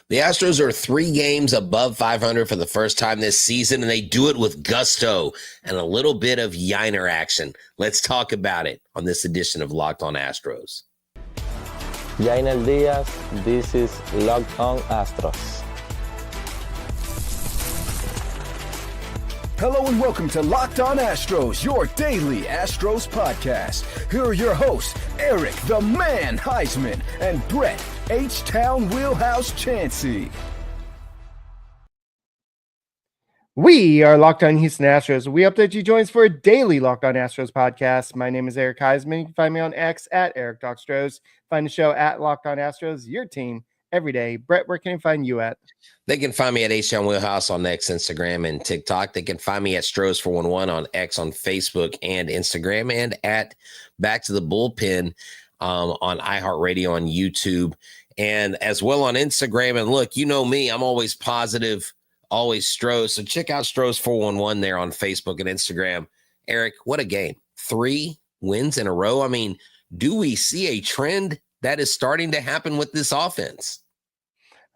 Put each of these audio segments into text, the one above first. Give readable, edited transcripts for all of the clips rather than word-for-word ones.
The Astros are 3 games above 500 for the first time this season, and they do it with gusto and a little bit of Yainer action. Let's talk about it on this edition of Locked On Astros. Yainer Diaz, this is Locked On Astros. Hello and welcome to Locked On Astros, your daily Astros podcast. Here are your hosts, Eric the Man Huysman and Brett H-Town Wheelhouse Chancey. We are Locked On Houston Astros. We update you join us for a daily Locked On Astros podcast. My name is Eric Huysman. You can find me on X at EricDocStros. Find the show at Locked On Astros, your team every day. Brett, where can I find you at? They can find me at H-Town Wheelhouse on X, Instagram, and TikTok. They can find me at Stros411 on X, on Facebook, and Instagram, and at Back to the Bullpen on iHeartRadio on YouTube, and as well on Instagram. And look, you know me, I'm always positive, always Stros. So check out Stros411 there on Facebook and Instagram. Eric, what a game. 3 wins in a row. I mean, do we see a trend that is starting to happen with this offense?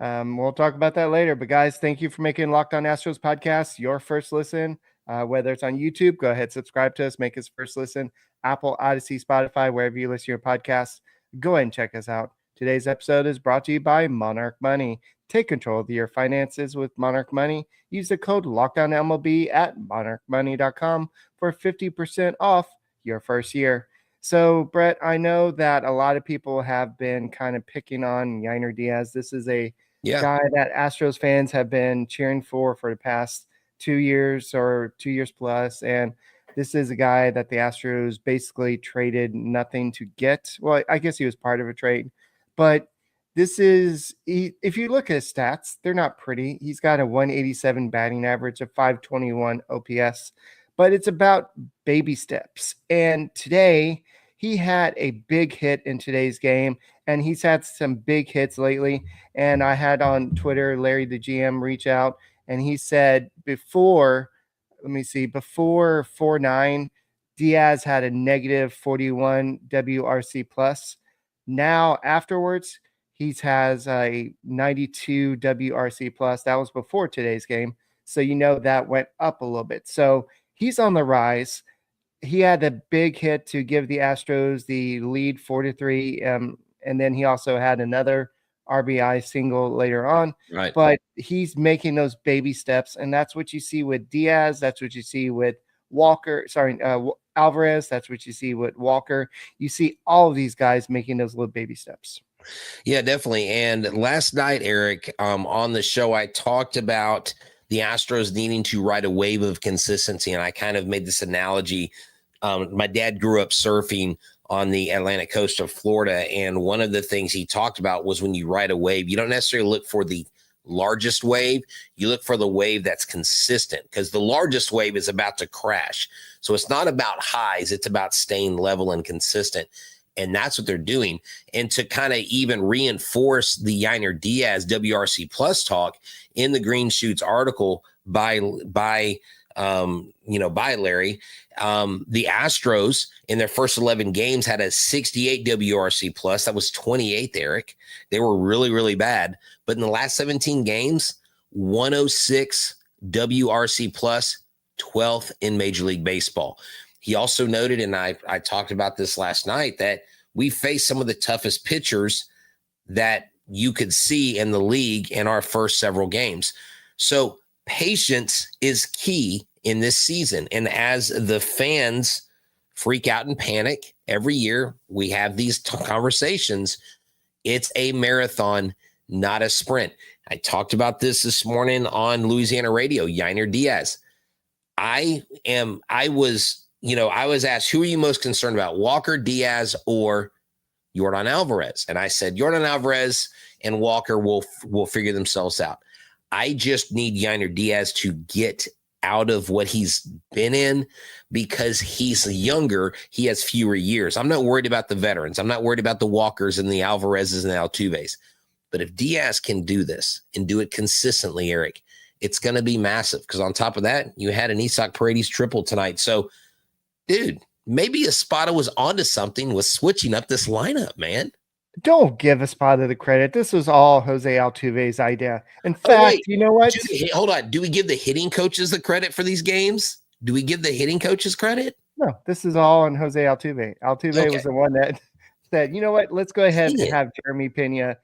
We'll talk about that later. But guys, thank you for making Locked On Astros podcast your first listen. Whether it's on YouTube, go ahead, subscribe to us, make us first listen. Apple, Odyssey, Spotify, wherever you listen to your podcasts, go ahead and check us out. Today's episode is brought to you by Monarch Money. Take control of your finances with Monarch Money. Use the code LOCKDOWNMLB at monarchmoney.com for 50% off your first year. So, Brett, I know that a lot of people have been kind of picking on Yainer Diaz. This is a guy that Astros fans have been cheering for the past 2 years or 2 years plus. And this is a guy that the Astros basically traded nothing to get. Well, I guess he was part of a trade. But this is, if you look at his stats, they're not pretty. He's got a 187 batting average, a 521 OPS. But it's about baby steps. And today, he had a big hit in today's game, and he's had some big hits lately. And I had on Twitter, Larry, the GM, reach out, and he said before 4-9, Diaz had a negative 41 WRC plus. Now, afterwards, he has a 92 WRC plus. That was before today's game. So, that went up a little bit. So, he's on the rise. He had a big hit to give the Astros the lead 4-3. And then he also had another RBI single later on. Right. But he's making those baby steps. And that's what you see with Diaz. That's what you see with Alvarez. That's what you see with Walker. You see all of these guys making those little baby steps. Yeah, definitely. And last night, Eric, on the show, I talked about the Astros needing to ride a wave of consistency. And I kind of made this analogy. My dad grew up surfing on the Atlantic coast of Florida. And one of the things he talked about was when you ride a wave, you don't necessarily look for the largest wave. You look for the wave that's consistent, because the largest wave is about to crash. So it's not about highs. It's about staying level and consistent. And that's what they're doing. And to kind of even reinforce the Yiner Diaz WRC plus talk in the Green Shoots article by Larry, the Astros in their first 11 games had a 68 WRC plus. That was 28th, Eric. They were really, really bad. But in the last 17 games, 106 WRC plus, 12th in Major League Baseball. He also noted, and I talked about this last night, that we faced some of the toughest pitchers that you could see in the league in our first several games. So patience is key in this season. And as the fans freak out and panic every year, we have these conversations. It's a marathon, not a sprint. I talked about this morning on Louisiana radio, Yainer Diaz. I was asked, who are you most concerned about, Walker, Diaz, or Yordan Alvarez? And I said, Yordan Alvarez and Walker will figure themselves out. I just need Yainer Diaz to get out of what he's been in, because he's younger. He has fewer years. I'm not worried about the veterans. I'm not worried about the Walkers and the Alvarezes and the Altuves. But if Diaz can do this and do it consistently, Eric, it's going to be massive, because on top of that, you had an Isaac Paredes triple tonight. So, dude, maybe Espada was onto something with switching up this lineup, man. Don't give Espada the credit. This was all Jose Altuve's idea. In Oh, fact, wait. you know what? Hold on. Do we give the hitting coaches the credit for these games? Do we give the hitting coaches credit? No, this is all on Jose Altuve. Altuve was the one that said, you know what? Let's go ahead and have Jeremy Pena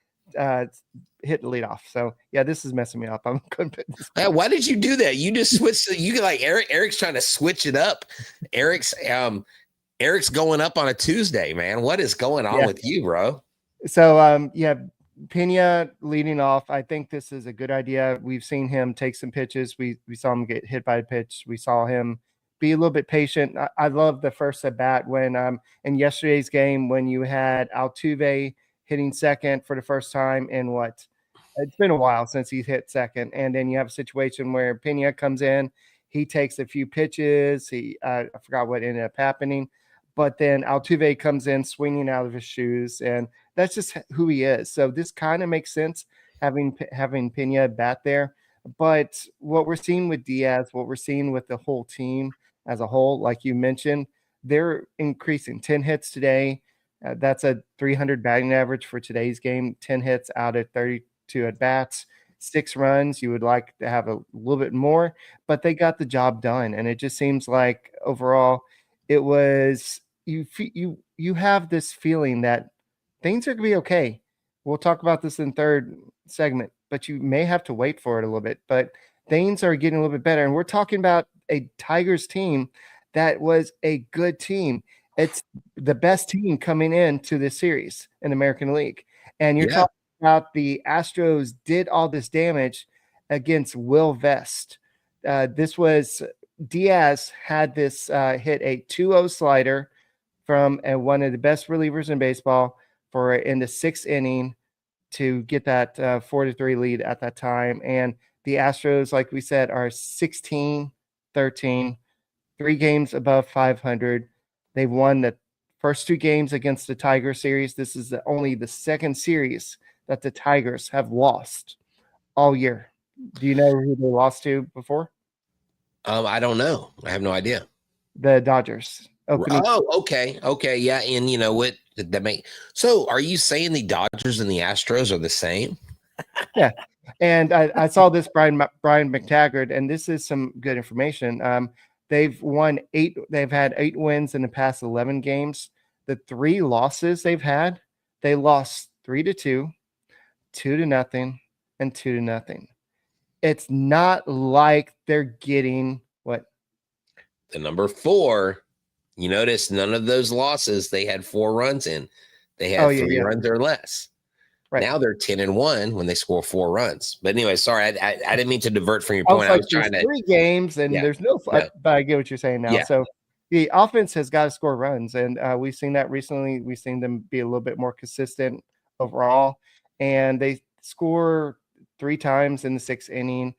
hit the lead off. So yeah, this is messing me up. I'm going to put this. Why did you do that? You just switched. You like Eric's trying to switch it up. Eric's going up on a Tuesday, man. What is going on with you, bro? So Pena leading off. I think this is a good idea. We've seen him take some pitches. We saw him get hit by a pitch. We saw him be a little bit patient. I love the first at bat when in yesterday's game when you had Altuve hitting second for the first time in it's been a while since he's hit second, and then you have a situation where Pena comes in, he takes a few pitches. I forgot what ended up happening, but then Altuve comes in swinging out of his shoes, and that's just who he is. So this kind of makes sense having Pena bat there. But what we're seeing with Diaz, what we're seeing with the whole team as a whole, like you mentioned, they're increasing 10 hits today. That's a 300 batting average for today's game, 10 hits out of 32 at bats, 6 runs. You would like to have a little bit more, but they got the job done. And it just seems like overall it was you have this feeling that things are going to be okay. We'll talk about this in third segment, but you may have to wait for it a little bit. But things are getting a little bit better. And we're talking about a Tigers team that was a good team. It's the best team coming into this series in the American League. And you're talking about the Astros did all this damage against Will Vest. This was Diaz had this hit a 2-0 slider from one of the best relievers in baseball in the 6th inning to get that 4-3 lead at that time. And the Astros, like we said, are 16-13, 3 games above 500. They've won the first 2 games against the Tiger series. This is only the second series that the Tigers have lost all year. Do you know who they lost to before? I don't know. I have no idea. The Dodgers. Okay. Yeah. And you know what? So are you saying the Dodgers and the Astros are the same? Yeah. And I saw this Brian McTaggart, and this is some good information. They've had 8 wins in the past 11 games. The 3 losses they've had, they lost 3-2, 2-0, and 2-0. It's not like they're getting the number 4. You notice none of those losses, they had 4 runs in. They had 3 runs or less. Right. Now they're 10-1 when they score 4 runs. But anyway, sorry, I didn't mean to divert from your point. I was trying to 3 games and there's no but I get what you're saying now. Yeah. So the offense has got to score runs, and we've seen that recently. We've seen them be a little bit more consistent overall, and they score 3 times in the 6th inning.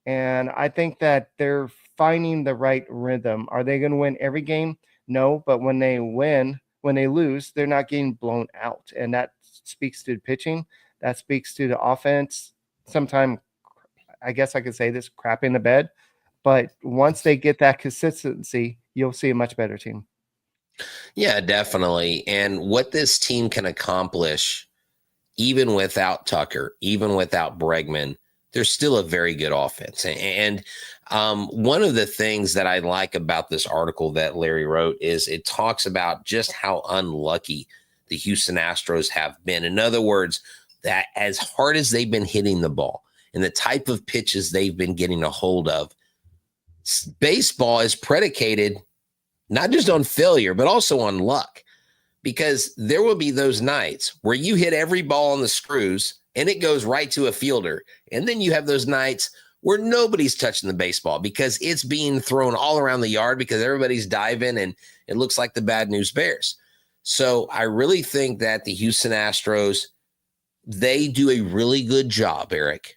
And I think that they're finding the right rhythm. Are they going to win every game? No, but when they lose, they're not getting blown out. And that speaks to the pitching. That speaks to the offense. Sometimes, I guess I could say this, crap in the bed. But once they get that consistency, you'll see a much better team. Yeah, definitely. And what this team can accomplish, even without Tucker, even without Bregman, there's still a very good offense. And one of the things that I like about this article that Larry wrote is it talks about just how unlucky the Houston Astros have been. In other words, that as hard as they've been hitting the ball and the type of pitches they've been getting a hold of, baseball is predicated not just on failure, but also on luck. Because there will be those nights where you hit every ball on the screws and it goes right to a fielder. And then you have those nights where nobody's touching the baseball because it's being thrown all around the yard because everybody's diving and it looks like the Bad News Bears. So I really think that the Houston Astros, they do a really good job, Eric,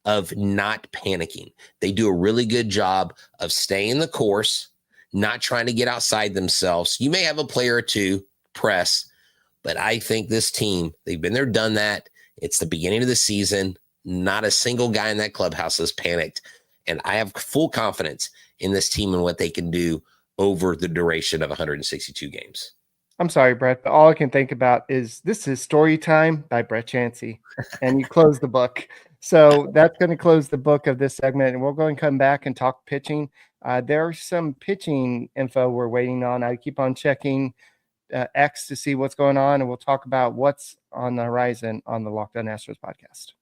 of not panicking. They do a really good job of staying the course, not trying to get outside themselves. You may have a player or 2 press, but I think this team, they've been there, done that. It's the beginning of the season. Not a single guy in that clubhouse has panicked. And I have full confidence in this team and what they can do over the duration of 162 games. I'm sorry, Brett, but all I can think about is this is Story Time by Brett Chancey, and you close the book. So that's going to close the book of this segment, and we'll go and come back and talk pitching. There's some pitching info we're waiting on. I keep on checking X to see what's going on, and we'll talk about what's on the horizon on the Locked On Astros podcast.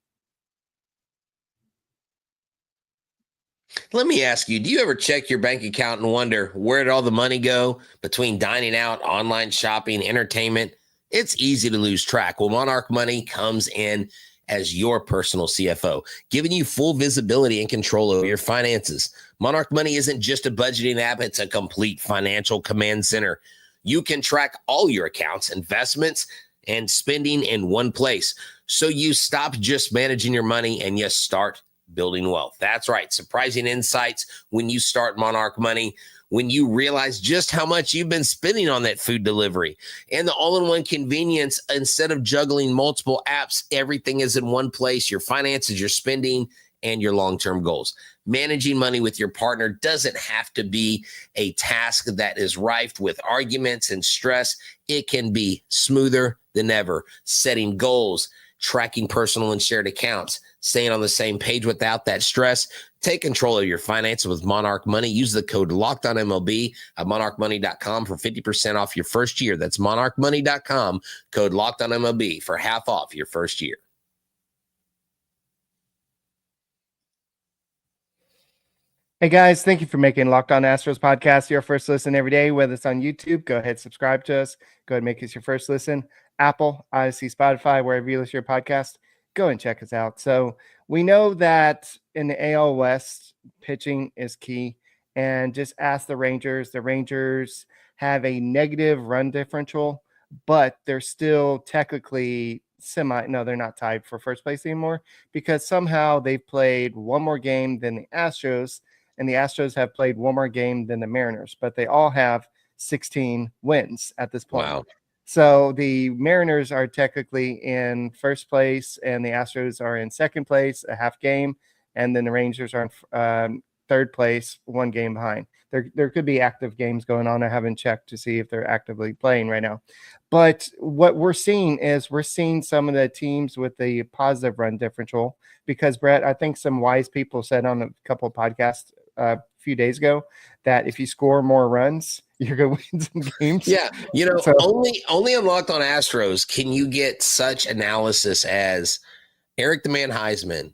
Let me ask you, do you ever check your bank account and wonder where did all the money go between dining out, online shopping, entertainment? It's easy to lose track. Well, Monarch Money comes in as your personal CFO, giving you full visibility and control over your finances. Monarch Money isn't just a budgeting app, it's a complete financial command center. You can track all your accounts, investments, and spending in one place. So you stop just managing your money and you start building wealth. That's right. Surprising insights when you start Monarch Money, when you realize just how much you've been spending on that food delivery and the all-in-one convenience. Instead of juggling multiple apps, everything is in one place, your finances, your spending, and your long-term goals. Managing money with your partner doesn't have to be a task that is rife with arguments and stress. It can be smoother than ever. Setting goals, tracking personal and shared accounts, staying on the same page without that stress. Take control of your finances with Monarch Money. Use the code LOCKEDONMLB at monarchmoney.com for 50% off your first year. That's monarchmoney.com, code LOCKEDONMLB for half off your first year. Hey guys, thank you for making Locked On Astros podcast your first listen every day. Whether it's on YouTube, go ahead, subscribe to us. Go ahead and make us your first listen. Apple, Odyssey, Spotify, wherever you listen to your podcast, go and check us out. So we know that in the AL West, pitching is key. And just ask the Rangers. The Rangers have a negative run differential, but they're still technically no, they're not tied for first place anymore because somehow they've played one more game than the Astros. And the Astros have played one more game than the Mariners, but they all have 16 wins at this point. Wow. So the Mariners are technically in first place, and the Astros are in second place, a half game, and then the Rangers are in third place, one game behind. There could be active games going on. I haven't checked to see if they're actively playing right now. But what we're seeing some of the teams with the positive run differential because, Brett, I think some wise people said on a couple of podcasts a few days ago that if you score more runs, you're going to win some games. Yeah, only on Locked On Astros can you get such analysis as Eric the Man Huysman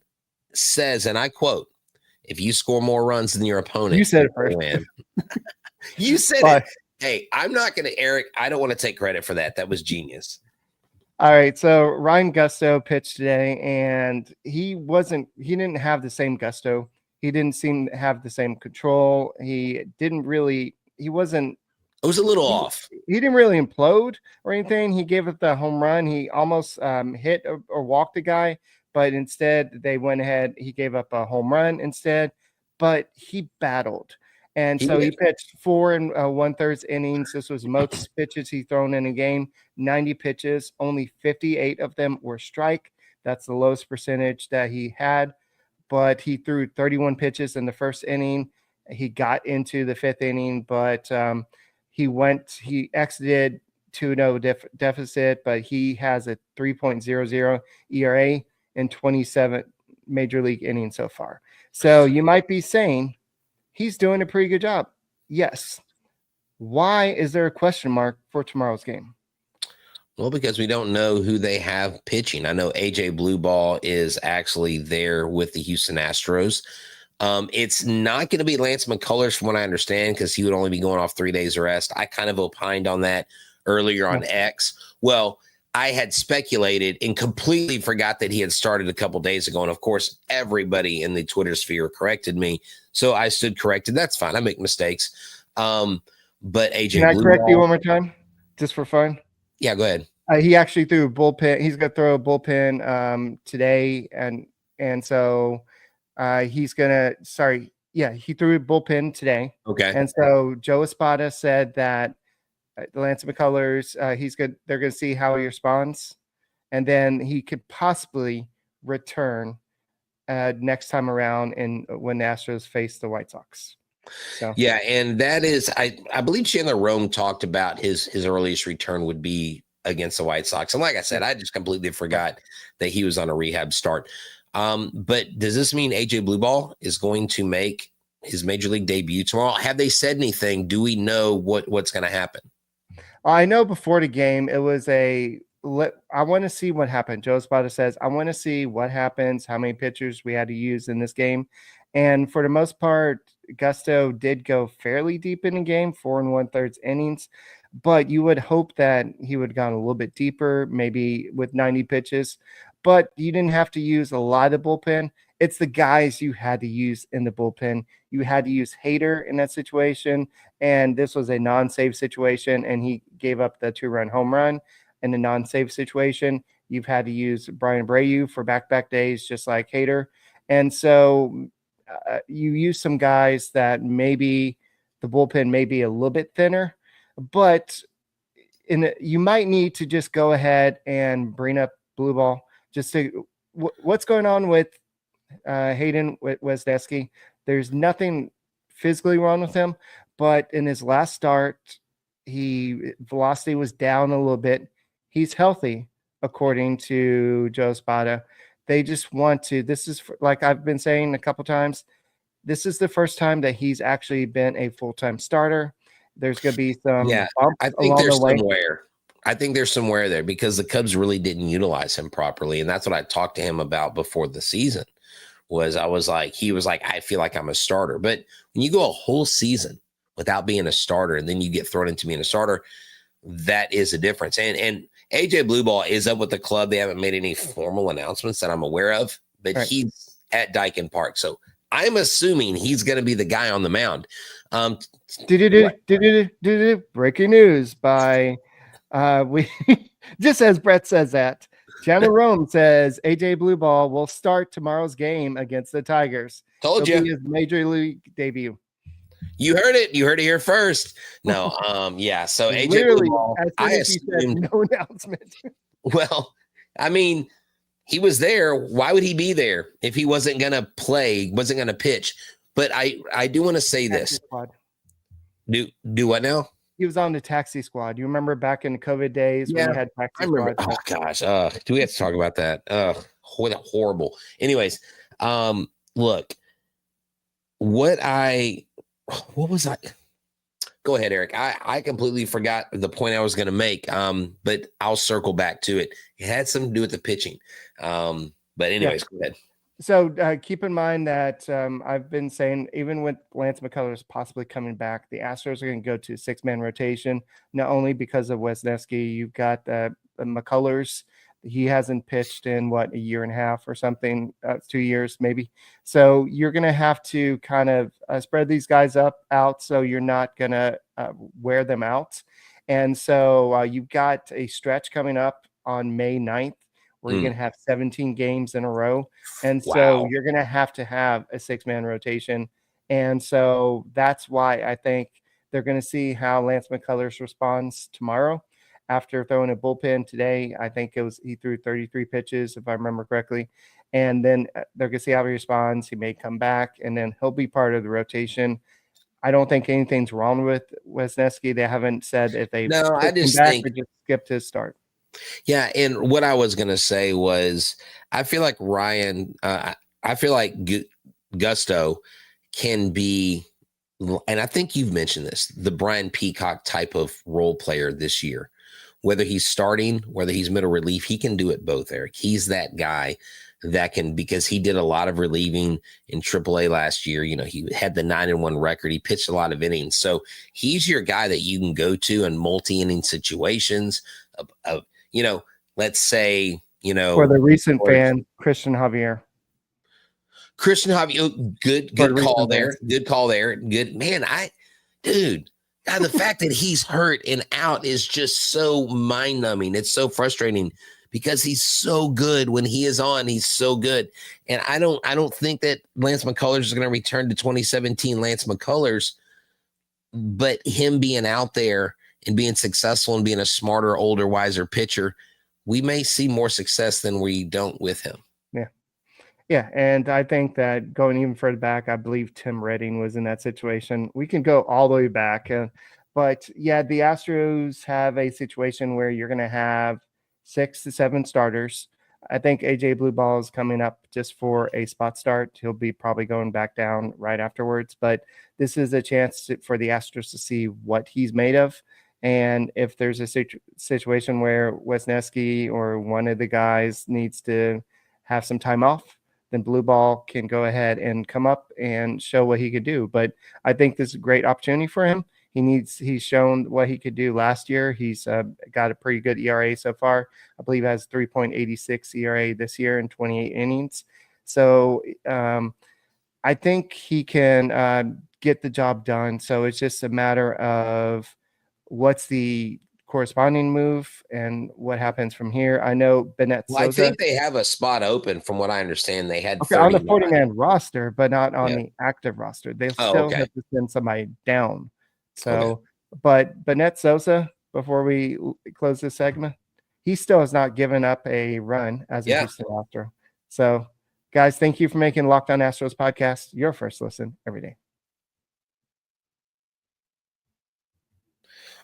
says, and I quote, if you score more runs than your opponent, you said it first. Win. You said it. Hey, I'm not going to, Eric, I don't want to take credit for that. That was genius. All right, so Ryan Gusto pitched today, and he didn't have the same gusto. He didn't seem to have the same control. It was a little off. He didn't really implode or anything. He gave up the home run. He almost hit or walked a guy, but instead they went ahead. He gave up a home run instead, but he battled. And so he pitched 4 1/3 innings. This was most pitches he thrown in a game, 90 pitches. Only 58 of them were strike. That's the lowest percentage that he had. But he threw 31 pitches in the first inning. He got into the 5th inning, but he exited 2-0 deficit, but he has a 3.00 ERA in 27 major league innings so far. So you might be saying he's doing a pretty good job. Yes. Why is there a question mark for tomorrow's game? Well, because we don't know who they have pitching. I know AJ Blueball is actually there with the Houston Astros. It's not going to be Lance McCullers from what I understand, because he would only be going off 3 days rest. I kind of opined on that earlier on X. Well, I had speculated and completely forgot that he had started a couple days ago. And of course, everybody in the Twitter sphere corrected me. So I stood corrected. That's fine. I make mistakes. But AJ Can I correct you one more time just for fun? Yeah, go ahead. He actually threw a bullpen. He's going to throw a bullpen today. And so he's going to, he threw a bullpen today. Okay. And so Joe Espada said that Lance McCullers, they're going to see how he responds. And then he could possibly return next time around when the Astros face the White Sox. So Yeah, and that is, I believe Chandler Rome talked about his earliest return would be against the White Sox. And like I said, I just completely forgot that he was on a rehab start. But does this mean AJ Blueball is going to make his major league debut tomorrow? Have they said anything? Do we know what's going to happen? I know before the game, it was I want to see what happened. Joe Espada says, I want to see what happens, how many pitchers we had to use in this game. And for the most part, Gusto did go fairly deep in the game, 4 1/3 innings. But you would hope that he would have gone a little bit deeper, maybe with 90 pitches. But you didn't have to use a lot of the bullpen. It's the guys you had to use in the bullpen. You had to use Hader in that situation. And this was a non-save situation, and he gave up the 2-run home run in a non-save situation. You've had to use Brian Abreu for back-to-back days, just like Hader. And so you use some guys that maybe the bullpen may be a little bit thinner, but you might need to just go ahead and bring up Blueball. Just to what's going on with Hayden Wesneski? There's nothing physically wrong with him, but in his last start, velocity was down a little bit. He's healthy, according to Joe Espada. They just want to. This is like I've been saying a couple times. This is the first time that he's actually been a full-time starter. There's going to be some. Yeah, I think there's somewhere. I think there's somewhere there because the Cubs really didn't utilize him properly, and that's what I talked to him about before the season. He was like, I feel like I'm a starter. But when you go a whole season without being a starter and then you get thrown into being a starter, that is a difference. And AJ Blueball is up with the club. They haven't made any formal announcements that I'm aware of, but right. He's at Dyken Park. So I'm assuming he's going to be the guy on the mound. Breaking news by we just as Brett says that. Chandler Rome says AJ Blueball will start tomorrow's game against the Tigers. Told you. His major league debut. You heard it. You heard it here first. No, yeah. So AJ Blueball, I assumed no announcement. Well, I mean, he was there. Why would he be there if he wasn't going to play, wasn't going to pitch? But I do want to say this. Do what now? He was on the taxi squad. You remember back in the COVID days when we had taxi squad? Oh gosh. Do we have to talk about that? Horrible. Anyways, look, what was I? Go ahead, Eric. I completely forgot the point I was going to make. But I'll circle back to it. It had something to do with the pitching. But anyways, Go ahead. So keep in mind that I've been saying, even with Lance McCullers possibly coming back, the Astros are going to go to 6-man rotation, not only because of Wesneski. You've got McCullers. He hasn't pitched in, a year and a half or something, 2 years maybe. So you're going to have to kind of spread these guys out so you're not going to wear them out. And so you've got a stretch coming up on May 9th. Where you're going to have 17 games in a row. And so you're going to have a 6-man rotation. And so that's why I think they're going to see how Lance McCullers responds tomorrow after throwing a bullpen today. I think he threw 33 pitches, if I remember correctly. And then they're going to see how he responds. He may come back, and then he'll be part of the rotation. I don't think anything's wrong with Wesneski. They haven't said if they I just think or just skipped his start. Yeah, and what I was going to say was I feel like Gusto can be, and I think you've mentioned this, the Brian Peacock type of role player this year. Whether he's starting, whether he's middle relief, he can do it both, Eric. He's that guy that can, because he did a lot of relieving in AAA last year. You know, he had the 9-1 record. He pitched a lot of innings. So he's your guy that you can go to in multi-inning situations. Let's say, for the recent fan, Christian Javier, good call there. Good call there. Good, man. The fact that he's hurt and out is just so mind numbing. It's so frustrating because he's so good when he is on. He's so good. And I don't think that Lance McCullers is going to return to 2017 Lance McCullers, but him being out there and being successful and being a smarter, older, wiser pitcher, we may see more success than we don't with him. Yeah. Yeah, and I think that going even further back, I believe Tim Redding was in that situation. We can go all the way back. But yeah, the Astros have a situation where you're going to have 6 to 7 starters. I think AJ Blue Ball is coming up just for a spot start. He'll be probably going back down right afterwards. But this is a chance for the Astros to see what he's made of. And if there's a situation where Wesneski or one of the guys needs to have some time off, then Blue Ball can go ahead and come up and show what he could do. But I think this is a great opportunity for him. He's shown what he could do last year. He's got a pretty good ERA so far. I believe he has 3.86 ERA this year in 28 innings. So I think he can get the job done. So it's just a matter of what's the corresponding move and what happens from here. I know Bennett Sosa. I think they have a spot open from what I understand. They had on the 40-man roster, but not on the active roster. They still have to send somebody down. So, but Bennett Sosa, before we close this segment, he still has not given up a run as a Houston Astro. So, guys, thank you for making Locked On Astros podcast your first listen every day.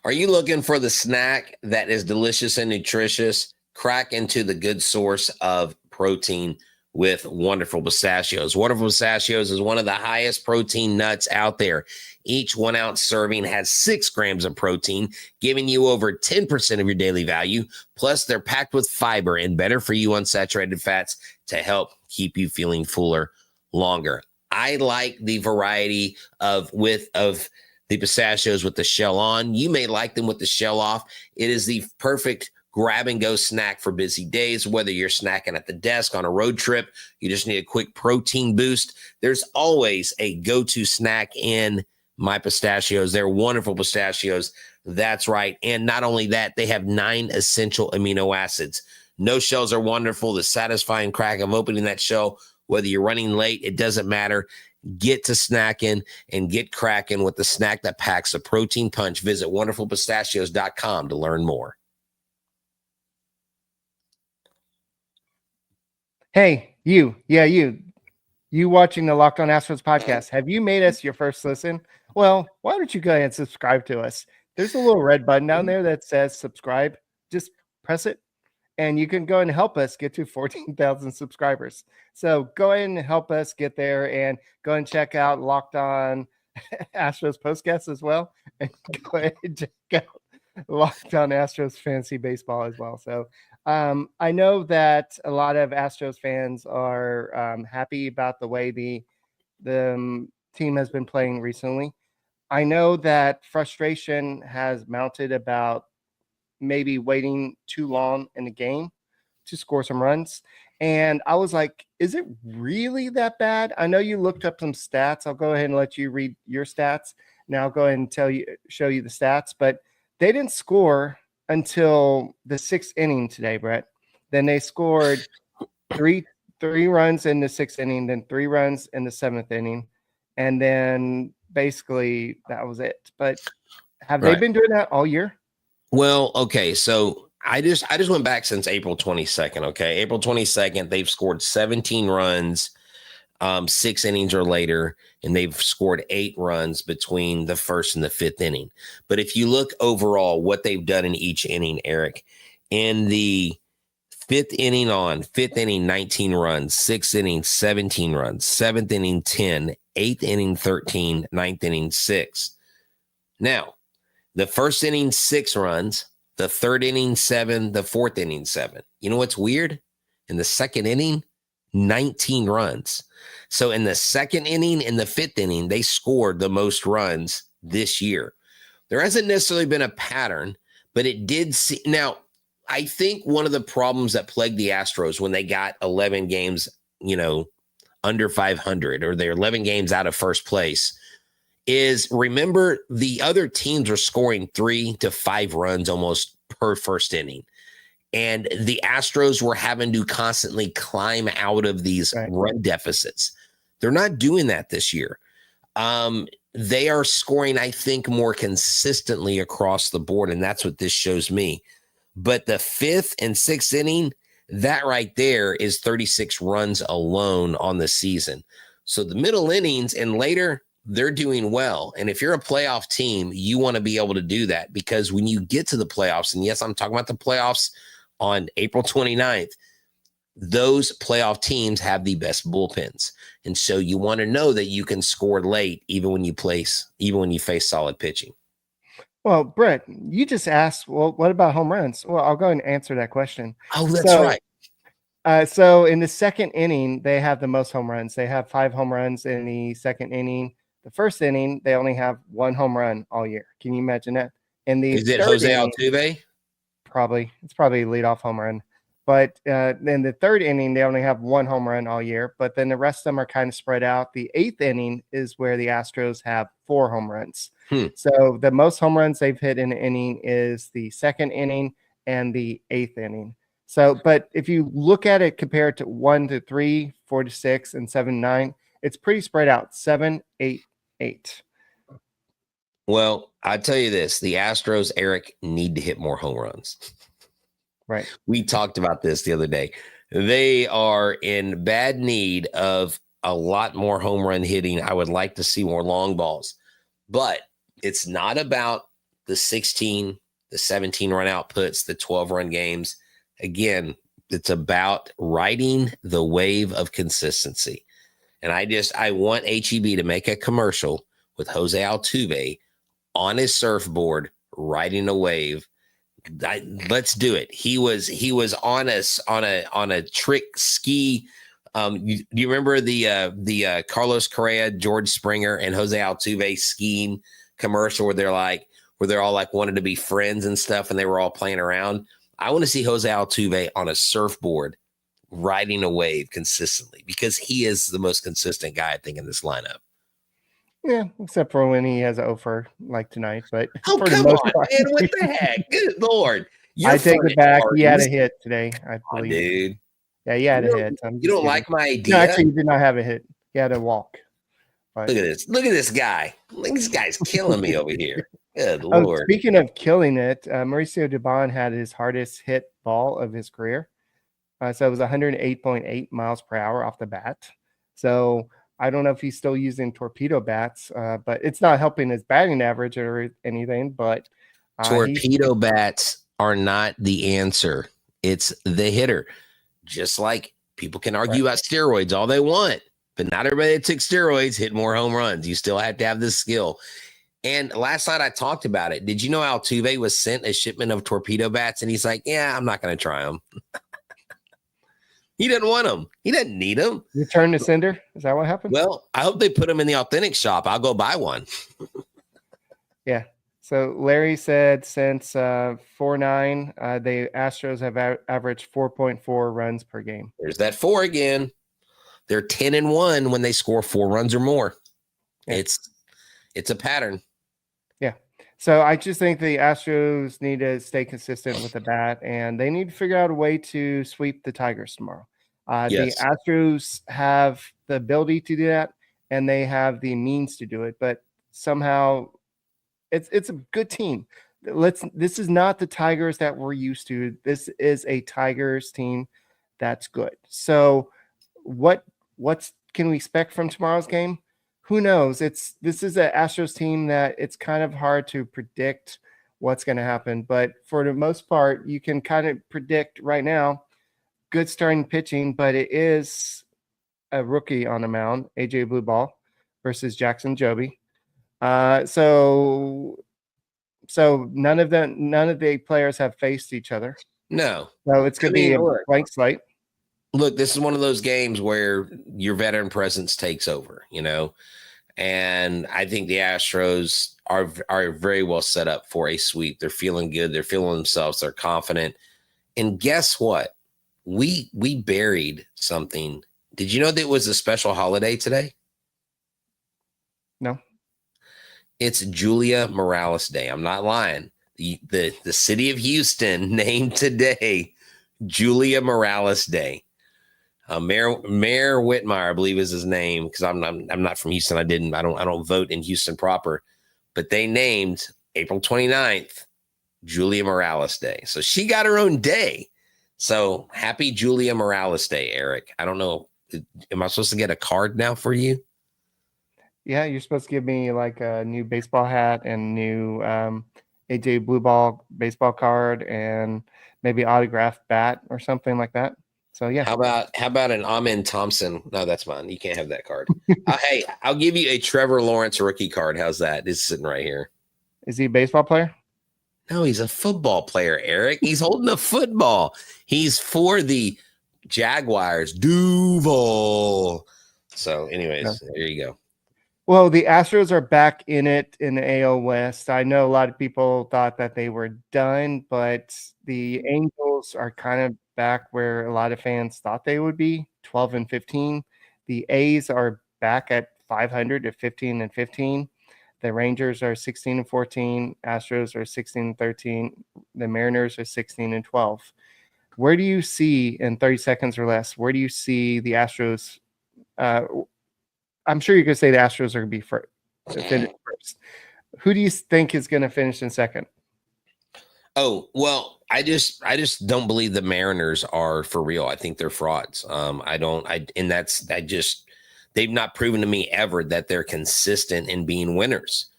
Are you looking for the snack that is delicious and nutritious? Crack into the good source of protein with Wonderful Pistachios. Wonderful Pistachios is one of the highest protein nuts out there. Each 1 ounce serving has 6 grams of protein, giving you over 10% of your daily value. Plus, they're packed with fiber and better for you unsaturated fats to help keep you feeling fuller longer. I like the variety of the pistachios with the shell on. You may like them with the shell off. It is the perfect grab and go snack for busy days, whether you're snacking at the desk on a road trip, you just need a quick protein boost. There's always a go-to snack in my pistachios. They're Wonderful Pistachios. That's right. And not only that, they have 9 essential amino acids. No shells are wonderful. The satisfying crack of opening that shell, whether you're running late, it doesn't matter. Get to snacking and get cracking with the snack that packs a protein punch. Visit wonderfulpistachios.com to learn more. Hey, you watching the Locked On Astros podcast. Have you made us your first listen? Well, why don't you go ahead and subscribe to us? There's a little red button down there that says subscribe. Just press it, and you can go and help us get to 14,000 subscribers. So go ahead and help us get there, and go and check out Locked On Astros podcast as well, and go ahead and check out Locked On Astros Fantasy Baseball as well. So I know that a lot of Astros fans are happy about the way the team has been playing recently. I know that frustration has mounted about maybe waiting too long in the game to score some runs. And I was like, is it really that bad? I know you looked up some stats. I'll go ahead and let you read your stats. Now I'll go ahead and show you the stats, but they didn't score until the 6th inning today, Brett. Then they scored three runs in the 6th inning, then 3 runs in the 7th inning. And then basically that was it. But have they been doing that all year? Well, okay. So I just went back since April 22nd. Okay. April 22nd, they've scored 17 runs, 6 innings or later, and they've scored 8 runs between the 1st and the 5th inning. But if you look overall what they've done in each inning, Eric, in the 5th inning, 19 runs, 6th inning, 17 runs, 7th inning, 10, 8th inning, 13, 9th inning, 6. Now, the 1st inning, 6 runs, the 3rd inning, 7, the 4th inning, 7. You know what's weird? In the 2nd inning, 19 runs. So in the 2nd inning and the 5th inning, they scored the most runs this year. There hasn't necessarily been a pattern, but it did see. Now, I think one of the problems that plagued the Astros when they got 11 games, under 500, or they're 11 games out of first place, is remember the other teams are scoring 3 to 5 runs almost per first inning. And the Astros were having to constantly climb out of these run deficits. They're not doing that this year. They are scoring, I think, more consistently across the board, and that's what this shows me. But the 5th and 6th inning, That right there is 36 runs alone on the season. So the middle innings and later, they're doing well. And if you're a playoff team, you want to be able to do that, because when you get to the playoffs, and yes, I'm talking about the playoffs on April 29th, those playoff teams have the best bullpens. And so you want to know that you can score late, even when you face solid pitching. Well, Brett, you just asked, well, what about home runs? Well, I'll go ahead and answer that question. Oh, that's right. So in the second inning, they have the most home runs. They have 5 home runs in the second inning. The first inning, they only have 1 home run all year. Can you imagine that? Is it Jose Altuve? Probably. It's probably a leadoff home run. But in the third inning, they only have 1 home run all year. But then the rest of them are kind of spread out. The 8th inning is where the Astros have 4 home runs. So the most home runs they've hit in an inning is the second inning and the 8th inning. So, but if you look at it compared to 1 to 3, 4 to 6, and 7 to 9, it's pretty spread out. 7, 8, 8. Well, I tell you this: the Astros, Eric, need to hit more home runs. Right. We talked about this the other day. They are in bad need of a lot more home run hitting. I would like to see more long balls, but it's not about the 16, the 17 run outputs, the 12 run games. Again, it's about riding the wave of consistency. And I want HEB to make a commercial with Jose Altuve on his surfboard riding a wave. Let's do it. He was on a trick ski. Do you remember the Carlos Correa, George Springer, and Jose Altuve skiing commercial where they're all like wanted to be friends and stuff, and they were all playing around? I want to see Jose Altuve on a surfboard riding a wave consistently, because he is the most consistent guy, I think, in this lineup. Yeah, except for when he has an offer like tonight. But oh, for come the most on, part, man! What the heck? Good Lord! I take it back. He had a hit today, I believe. Dude. Yeah, he had a hit. You don't like my idea? No, actually, he did not have a hit. He had a walk. But... Look at this. Look at this guy. This guy's killing me over here. Good Lord. Speaking of killing it, Mauricio Dubon had his hardest hit ball of his career. So it was 108.8 miles per hour off the bat. So I don't know if he's still using torpedo bats, but it's not helping his batting average or anything. But torpedo bats are not the answer. It's the hitter. Just like people can argue about steroids all they want, but not everybody that took steroids hit more home runs. You still have to have this skill. And last night I talked about it. Did you know Altuve was sent a shipment of torpedo bats? And he's like, yeah, I'm not going to try them. He doesn't want them. He doesn't need them. Return to sender? Is that what happened? Well, I hope they put them in the authentic shop. I'll go buy one. Yeah. So Larry said since 4-9, the Astros have averaged 4.4 runs per game. There's that 4 again. They're 10-1 when they score 4 runs or more. Yeah. It's a pattern. Yeah. So I just think the Astros need to stay consistent with the bat, and they need to figure out a way to sweep the Tigers tomorrow. Yes. The Astros have the ability to do that, and they have the means to do it, but somehow it's a good team. This is not the Tigers that we're used to. This is a Tigers team that's good. So what can we expect from tomorrow's game? Who knows? This is an Astros team that it's kind of hard to predict what's going to happen. But for the most part, you can kind of predict right now good starting pitching, but it is a rookie on the mound, AJ Blue Ball versus Jackson Joby. So none of the players have faced each other. No. So it's going to be a blank slate. Look, this is one of those games where your veteran presence takes over, and I think the Astros are very well set up for a sweep. They're feeling good. They're feeling themselves. They're confident. And guess what? We buried something. Did you know that it was a special holiday today? No. It's Julia Morales Day. I'm not lying. The city of Houston named today Julia Morales Day. Mayor Whitmire, I believe is his name, because I'm not from Houston. I don't vote in Houston proper, but they named April 29th Julia Morales Day. So she got her own day. So happy Julia Morales Day, Eric. I don't know. Am I supposed to get a card now for you? Yeah, you're supposed to give me like a new baseball hat and new AJ Blue Ball baseball card and maybe autographed bat or something like that. So yeah. How about an Amin Thompson? No, that's fine. You can't have that card. Hey, I'll give you a Trevor Lawrence rookie card. How's that? It's sitting right here. Is he a baseball player? No, he's a football player, Eric. He's holding a football. He's for the Jaguars. Duval. So, anyways, There you go. Well, the Astros are back in it in the AL West. I know a lot of people thought that they were done, but the Angels are kind of back where a lot of fans thought they would be, 12-15. The A's are back at 500 at 15-15. The Rangers are 16-14. Astros are 16-13. The Mariners are 16-12. Where do you see in 30 seconds or less? Where do you see the Astros? I'm sure you could say the Astros are going to be finish first. Who do you think is going to finish in second? Oh, well, I just don't believe the Mariners are for real. I think they're frauds. They've not proven to me ever that they're consistent in being winners.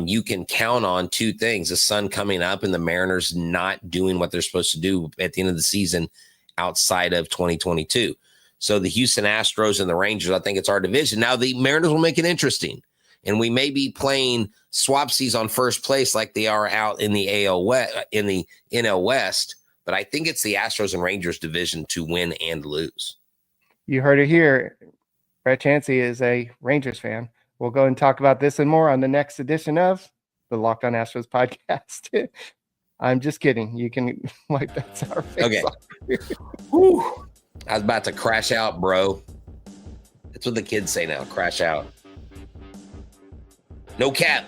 You can count on two things: the sun coming up and the Mariners not doing what they're supposed to do at the end of the season outside of 2022. So the Houston Astros and the Rangers, I think it's our division. Now the Mariners will make it interesting, and we may be playing swapsies on first place like they are out in the AL West, in the NL West. But I think it's the Astros and Rangers division to win and lose. You heard it here. Brett Chancey is a Rangers fan. We'll go and talk about this and more on the next edition of the Locked On Astros podcast. I'm just kidding. You can wipe that sour face okay. off. I was about to crash out, bro. That's what the kids say now. Crash out. No cap.